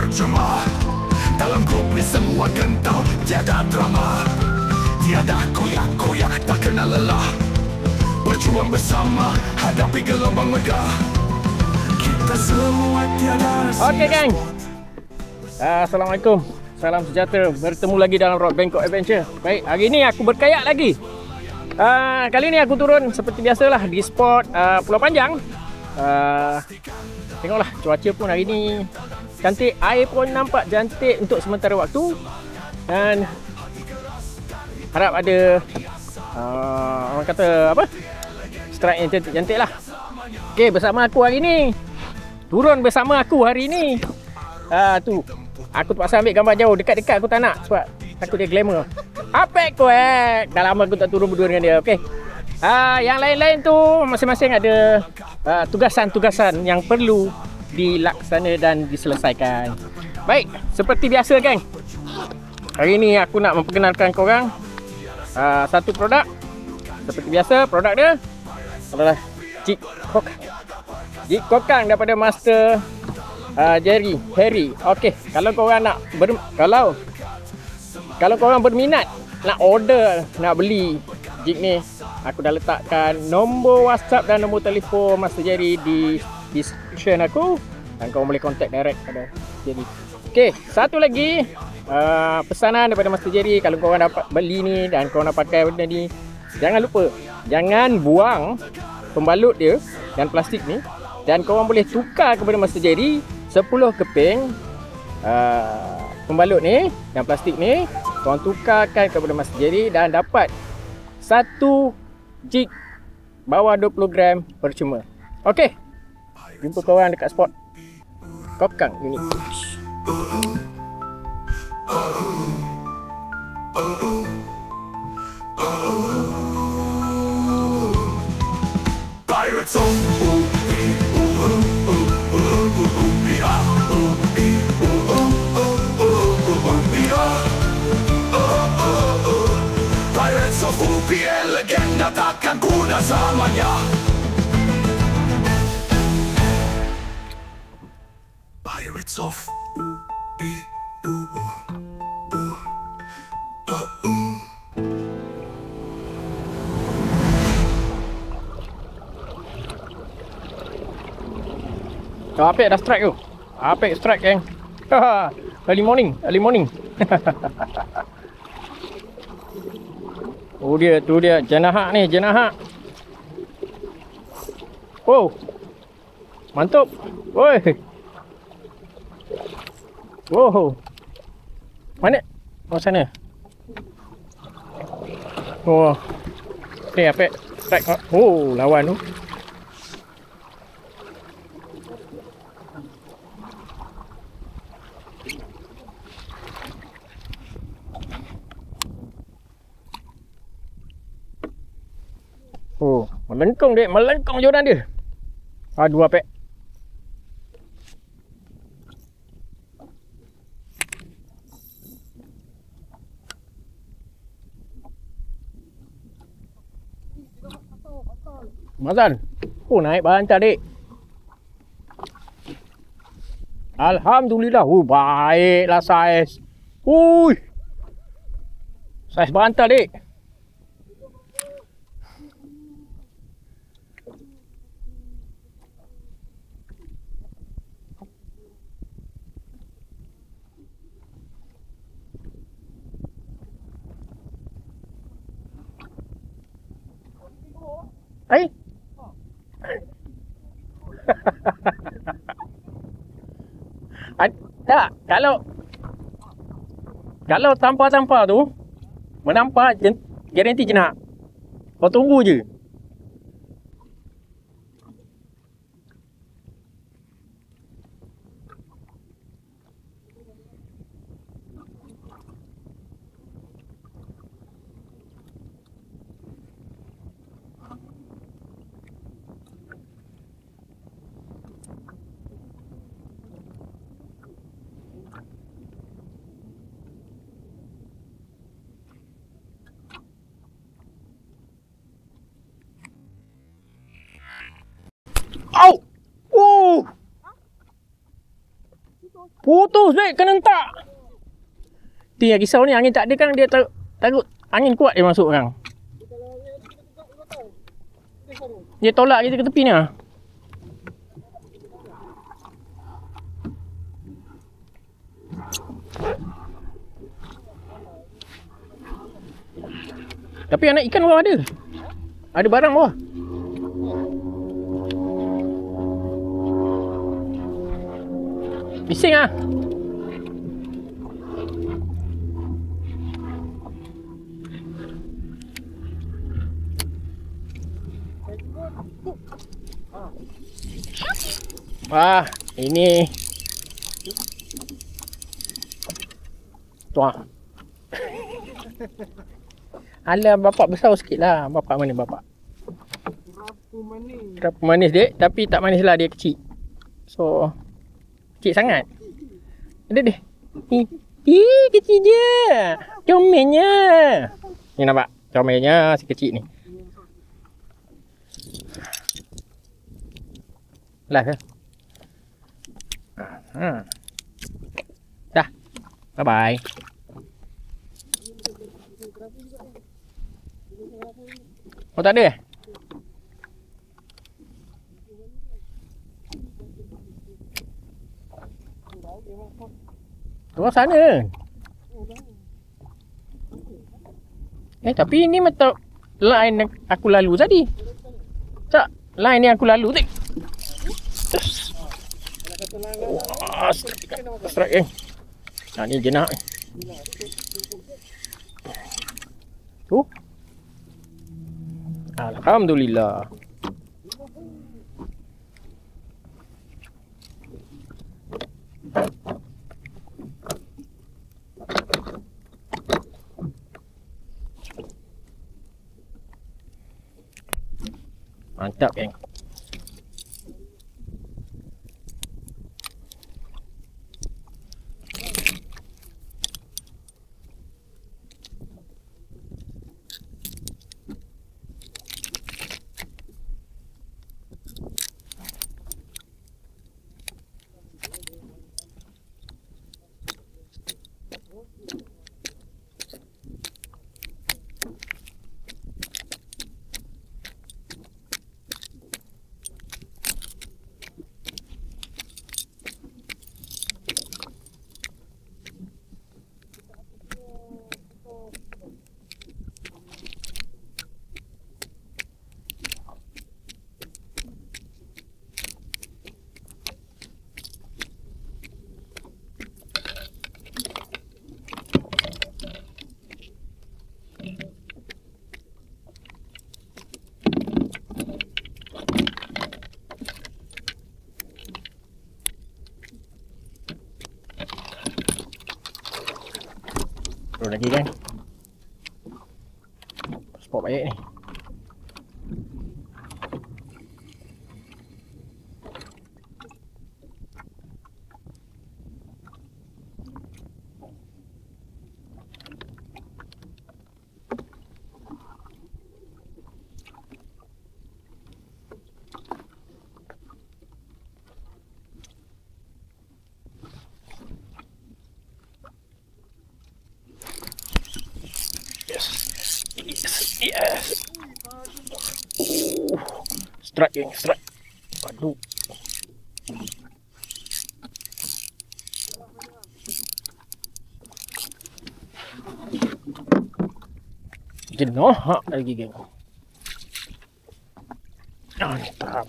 percuma. Dalam grup ni semua gentau, tiada drama, tiada koyak-koyak, tak kenal lelah. Berjuang bersama, hadapi gelombang megah. Kita semua tiada sia. Okey geng, Assalamualaikum, salam sejahtera. Bertemu lagi dalam Rock Bangkok Adventure. Baik, hari ni aku berkayak lagi. Kali ni aku turun seperti biasalah di spot Pulau Panjang. Tengoklah cuaca pun hari ni cantik, air pun nampak cantik untuk sementara waktu. Dan harap ada orang kata apa, strike yang cantik-cantik lah. Okey, bersama aku hari ni, turun bersama aku hari ni. Tu aku terpaksa ambil gambar jauh, dekat-dekat aku tak nak sebab takut dia glamour. Apek kau dah lama aku tak turun berdua dengan dia. Okey. Yang lain-lain tu masing-masing ada tugasan-tugasan yang perlu dilaksana dan diselesaikan. Baik, seperti biasa geng, hari ni aku nak memperkenalkan korang satu produk. Seperti biasa, produk dia adalah jig kokang daripada Master Harry. Okey, kalau korang nak kalau korang berminat nak order, nak beli jig ni, aku dah letakkan nombor WhatsApp dan nombor telefon Master Jerry di description aku, dan korang boleh contact direct pada Jerry. Okey, satu lagi pesanan daripada Master Jerry. Kalau korang dapat beli ni dan korang nak pakai benda ni, jangan lupa, jangan buang pembalut dia dan plastik ni, dan korang boleh tukar kepada Master Jerry 10 keping pembalut ni dan plastik ni. Korang tukarkan kepada Master Jerry dan dapat satu jig bawah 20 gram percuma. Okey, jumpa korang dekat spot kokang ini. Pirates of Pirates of UPL, legenda takkan punah selamanya. Pirates of Apek dah strike tu. Apek strike geng. Early morning. Tu dia jenahak ni, jenahak. Wow. Mantap. Woi. Wow. Mana? Oh sana. Oh. Ni apek strike. Oh, lawan tu. Oh, melengkung dia, melengkung joran dia. Dua apek. Mazan. Oh, naik bantal dik. Alhamdulillah. Baiklah saiz. Saiz bantal dik. Tak, kalau tanpa tu menampak garanti jenak. Kau tunggu je. Putus dek, kena hentak. Tu yang risau ni, angin tak ada kan dia takut angin kuat dia masuk kan. Dia tolak kita ke tepi ni lah. Tapi anak ikan bawah ada. Ada barang bawah. Bising ah. Wah, ini tuah. Alah, bapak besar sikit lah. Bapak mana bapak? Kerapu manis dek. Tapi tak manis lah, dia kecil. So, kecil sangat. Ada deh. Ih, kecil je. Comelnya. Ni nampak? Comelnya si kecil ni. Live ya? Dah. Bye-bye. Oh, tak ada? Orang sana. Tapi ni macam line aku lalu tadi. Tak, line ni aku lalu tadi. Wah, strike ni jenak. Tu. Alhamdulillah. Mantap geng. Turun lagi kan. Spot baik ni. Yes. Strike geng, strike. Aduh. Jenuh lagi geng. Mantap.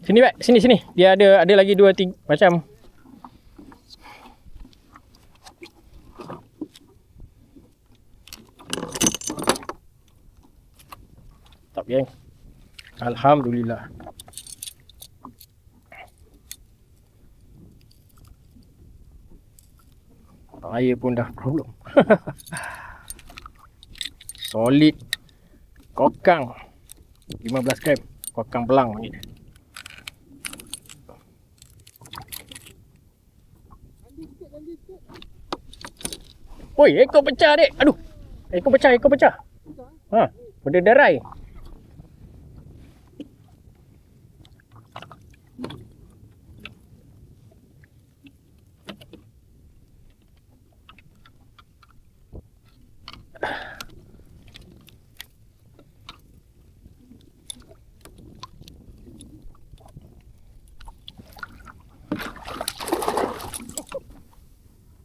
Sini Pak, sini. Dia ada lagi 2 3 macam. Mantap geng. Alhamdulillah. Air pun dah problem. Solid kokang 15 gram. Kokang belang ni. Oi, ekor pecah dek. Aduh. Ekor pecah. Ha, benda derai.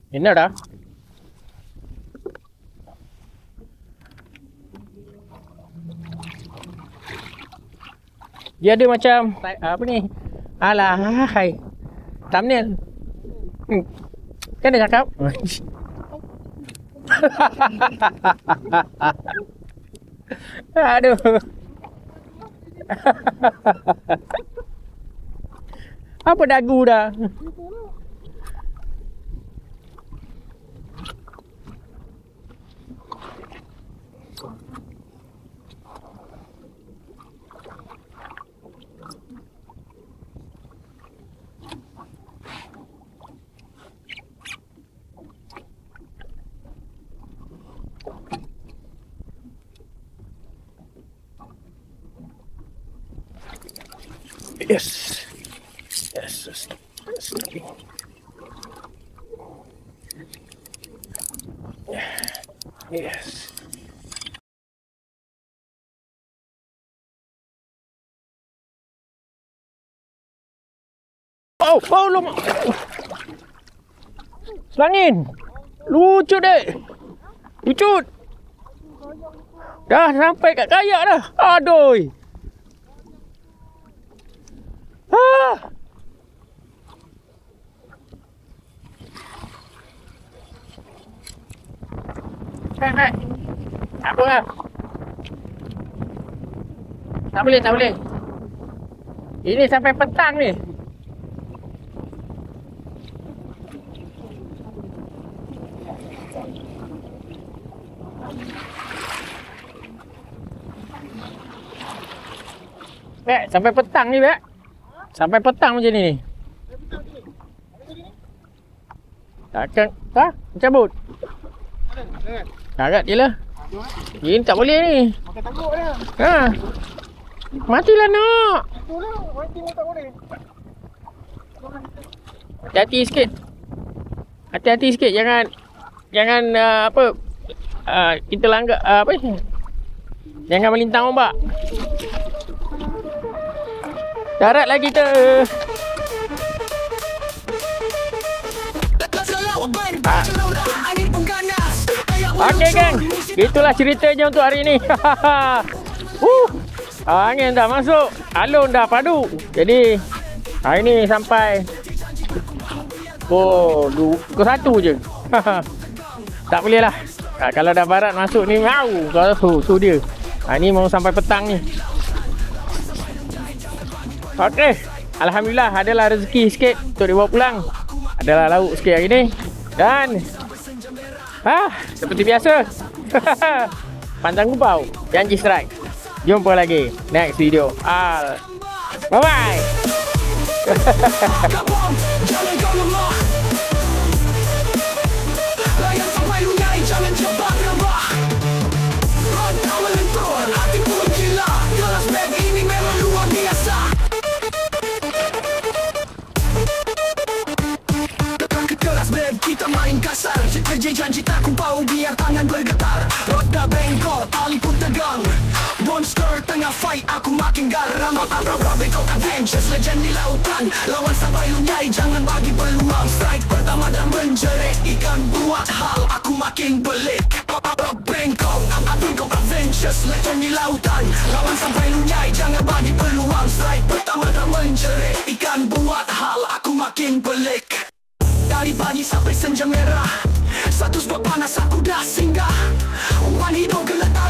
Enak dah. Dia ada macam apa ni? Alah, hai. Thumbnail. Kan dia cakap? Aduh. Apa dagu dah? Yes. Yes. Yes. Oh, lama. Selangin. Lucu dek. Lucu. Dah sampai kat kayak dah. Aduh. Hai. Tak apa lah. Tak boleh. Ini sampai petang ni. Sampai petang ni, Bek. Sampai petang macam ni. Takkan, cabut. Karat je lah. Ini tak boleh ni. Makan tangguh dia. Matilah nak. Itulah, mati pun tak boleh. Hati-hati sikit. Hati-hati sikit. Jangan kita langgar jangan melintang ombak. Darat lagi kita. Okey geng, itulah ceritanya untuk hari ini. Angin dah masuk, alun dah padu. Jadi hari ni sampai pukul 1 je. Tak boleh lah. Kalau dah barat masuk ni, tu dia. Ni mau sampai petang ni. Okey, alhamdulillah adalah rezeki sikit untuk dibawa pulang. Adalah lauk sikit hari ni. Dan seperti biasa, pantang gubau, janji strike. Jumpa lagi next video. Bye bye. Kita main kasar, kerja janji tak kumpau biar tangan bergetar. Roda bengkok, tali pun tegang. Monster tengah fight, aku makin garam. Roda bengkok adventures, legend di lautan. Lawan sampai lunyai, jangan bagi peluang. Strike pertama dan menjerit ikan buat hal, aku makin pelik. Roda bengkok adventures, legend di lautan. Lawan sampai lunyai, jangan bagi peluang. Strike pertama dan menjerit ikan buat hal, aku makin pelik. Dari pagi sampai senja merah, status berpanas aku dah singgah. Wan hidup geletar